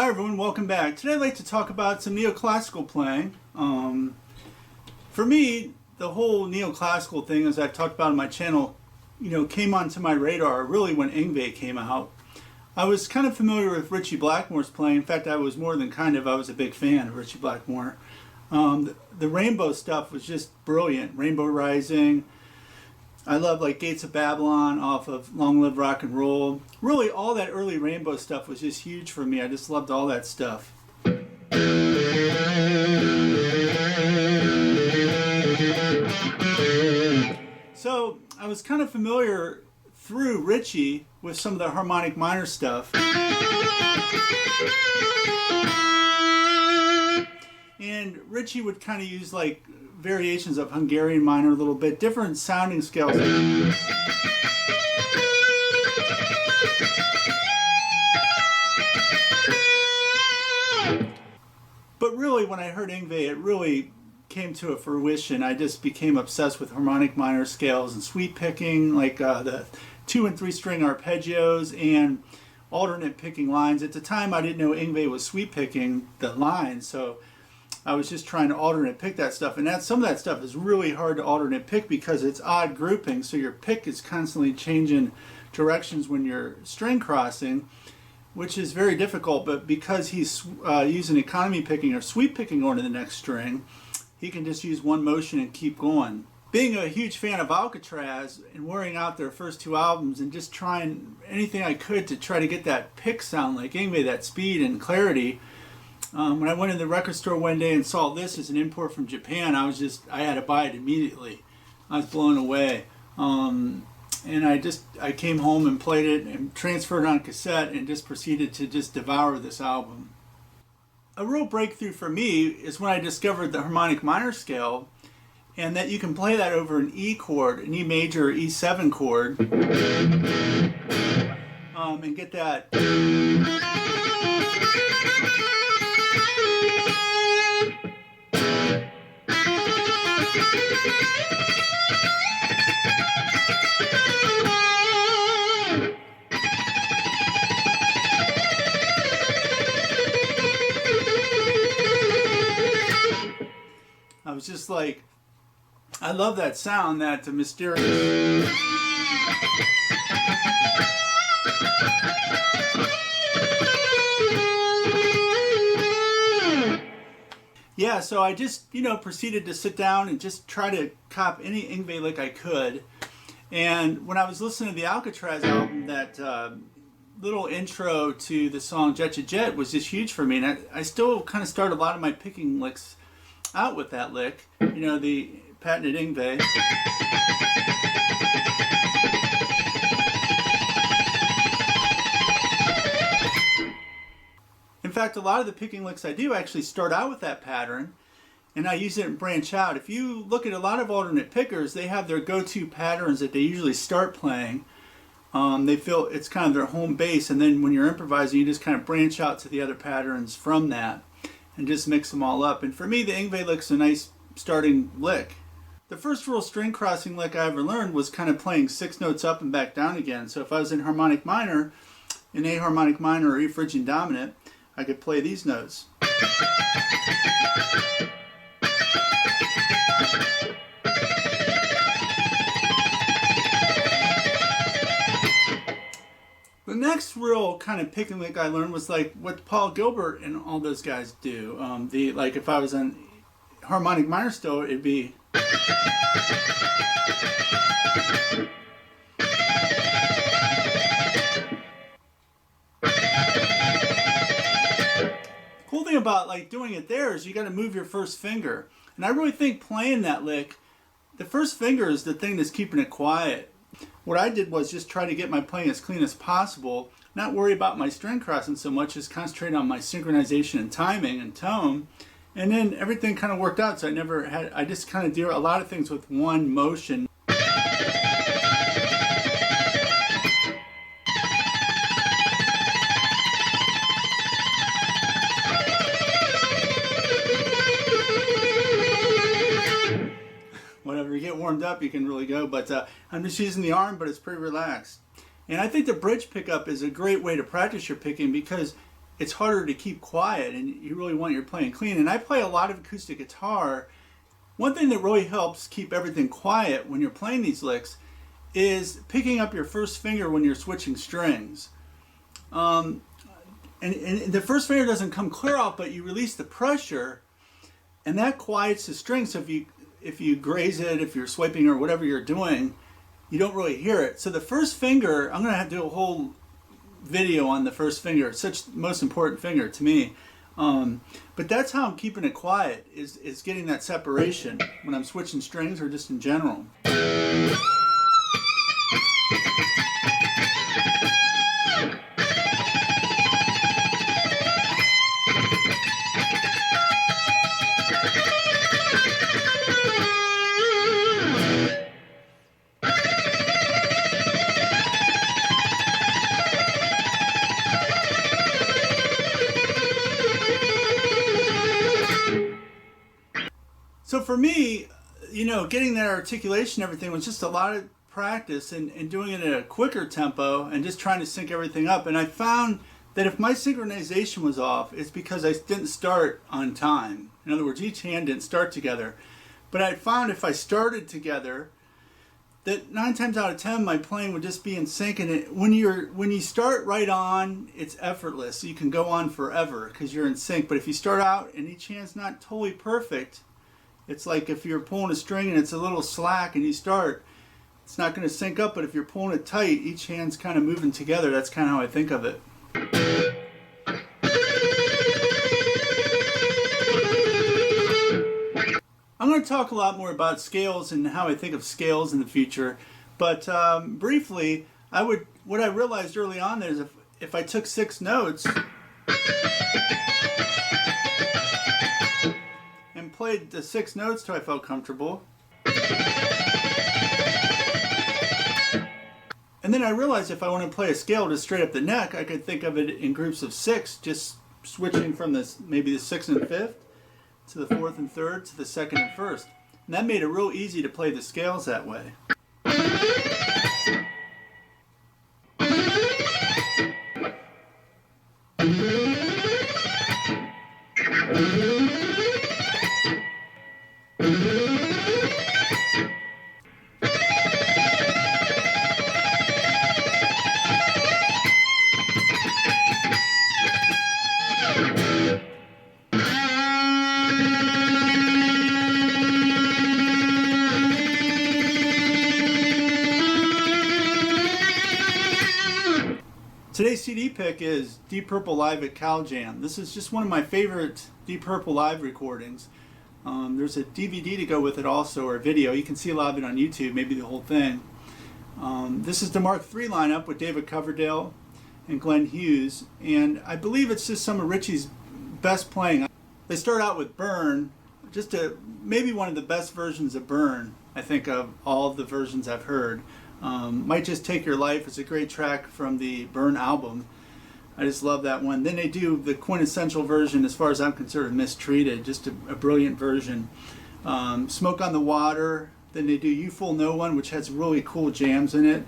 Hi everyone, welcome back. Today I'd like to talk about some neoclassical playing. For me, the whole neoclassical thing, as I've talked about on my channel, came onto my radar really when Yngwie came out. I was kind of familiar with Ritchie Blackmore's playing. In fact, I was more than I was a big fan of Ritchie Blackmore. The rainbow stuff was just brilliant. Rainbow Rising. I love like Gates of Babylon off of Long Live Rock and Roll. Really, all that early rainbow stuff was just huge for me. I just loved all that stuff. So I was kind of familiar through Ritchie with some of the harmonic minor stuff. And Ritchie would kind of use like variations of Hungarian minor a little bit, different sounding scales. But really, when I heard Yngwie, it really came to a fruition. I just became obsessed with harmonic minor scales and sweep picking, like the 2 and 3 string arpeggios and alternate picking lines. At the time, I didn't know Yngwie was sweep picking the lines, so I was just trying to alternate pick that stuff, and some of that stuff is really hard to alternate pick because it's odd grouping, so your pick is constantly changing directions when you're string crossing, which is very difficult. But because he's using economy picking or sweep picking on to the next string, he can just use one motion and keep going. Being a huge fan of Alcatraz and wearing out their first 2 albums and just trying anything I could to try to get that pick sound like Yngwie, that speed and clarity. When I went in the record store one day and saw this as an import from Japan, I had to buy it immediately. I was blown away. And I came home and played it and transferred it on cassette and just proceeded to just devour this album. A real breakthrough for me is when I discovered the harmonic minor scale, and that you can play that over an E chord, an E major or E7 chord, and get that. I was just like, I love that sound, that mysterious. Yeah, so I just, proceeded to sit down and just try to cop any Yngwie lick I could. And when I was listening to the Alcatraz album, that little intro to the song Jet to Jet was just huge for me. And I still kind of start a lot of my picking licks out with that lick, the patented Yngwie. In fact, a lot of the picking licks I do actually start out with that pattern, and I use it and branch out. If you look at a lot of alternate pickers, they have their go-to patterns that they usually start playing. They feel it's kind of their home base, and then when you're improvising, you just kind of branch out to the other patterns from that and just mix them all up. And for me, the Yngwie lick's a nice starting lick. The first real string crossing lick I ever learned was kind of playing 6 notes up and back down again. So if I was in harmonic minor, in A harmonic minor or E Phrygian dominant, I could play these notes. The next real kind of picking lick I learned was like what Paul Gilbert and all those guys do. Like if I was on harmonic minor still, it'd be. Cool thing about like doing it there is you got to move your first finger, and I really think playing that lick, the first finger is the thing that's keeping it quiet. What I did was just try to get my playing as clean as possible, not worry about my string crossing so much, just concentrate on my synchronization and timing and tone, and then everything kind of worked out. So I just kind of do a lot of things with one motion. Whenever you get warmed up, you can really go, but I'm just using the arm, but it's pretty relaxed. And I think the bridge pickup is a great way to practice your picking because it's harder to keep quiet, and you really want your playing clean. And I play a lot of acoustic guitar. One thing that really helps keep everything quiet when you're playing these licks is picking up your first finger when you're switching strings. And the first finger doesn't come clear out, but you release the pressure, and that quiets the string. So if you graze it, if you're swiping or whatever you're doing, you don't really hear it. So the first finger, I'm going to have to do a whole video on the first finger. It's such the most important finger to me. But that's how I'm keeping it quiet, is getting that separation when I'm switching strings or just in general. So for me, getting that articulation and everything was just a lot of practice and doing it at a quicker tempo and just trying to sync everything up. And I found that if my synchronization was off, it's because I didn't start on time. In other words, each hand didn't start together. But I found if I started together, that 9 times out of 10 my playing would just be in sync. And when you start right on, it's effortless. You can go on forever because you're in sync. But if you start out and each hand's not totally perfect, it's like if you're pulling a string and it's a little slack and you start, it's not going to sync up. But if you're pulling it tight, each hand's kind of moving together. That's kind of how I think of it. I'm going to talk a lot more about scales and how I think of scales in the future. But briefly, what I realized early on is if I took 6 notes and played the 6 notes till I felt comfortable, and then I realized if I want to play a scale just straight up the neck, I could think of it in groups of 6, just switching from maybe the 6th and 5th to the 4th and 3rd to the 2nd and 1st. And that made it real easy to play the scales that way. Today's CD pick is Deep Purple Live at Cal Jam. This is just one of my favorite Deep Purple live recordings. There's a DVD to go with it also, or a video. You can see a lot of it on YouTube, maybe the whole thing. This is the Mark III lineup with David Coverdale and Glenn Hughes, and I believe it's just some of Ritchie's best playing. They start out with Burn, maybe one of the best versions of Burn, I think, of all of the versions I've heard. Might Just Take Your Life is a great track from the Burn album. I just love that one. Then they do the quintessential version, as far as I'm concerned, Mistreated, just a brilliant version. Smoke on the Water. Then they do You Fool No One, which has really cool jams in it.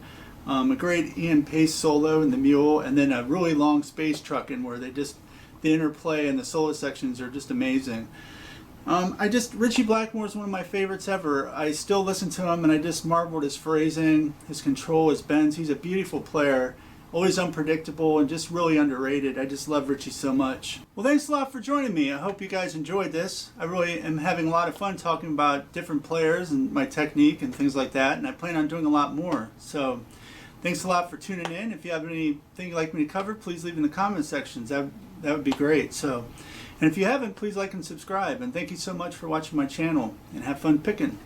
A great Ian Pace solo in the mule, and then a really long Space Truckin' where the interplay and the solo sections are just amazing. Ritchie Blackmore is one of my favorites ever. I still listen to him and I just marvel at his phrasing, his control, his bends. He's a beautiful player, always unpredictable and just really underrated. I just love Ritchie so much. Well, thanks a lot for joining me. I hope you guys enjoyed this. I really am having a lot of fun talking about different players and my technique and things like that, and I plan on doing a lot more. So thanks a lot for tuning in. If you have anything you'd like me to cover, please leave in the comment sections. That would be great. And if you haven't, please like and subscribe. And thank you so much for watching my channel. And have fun picking.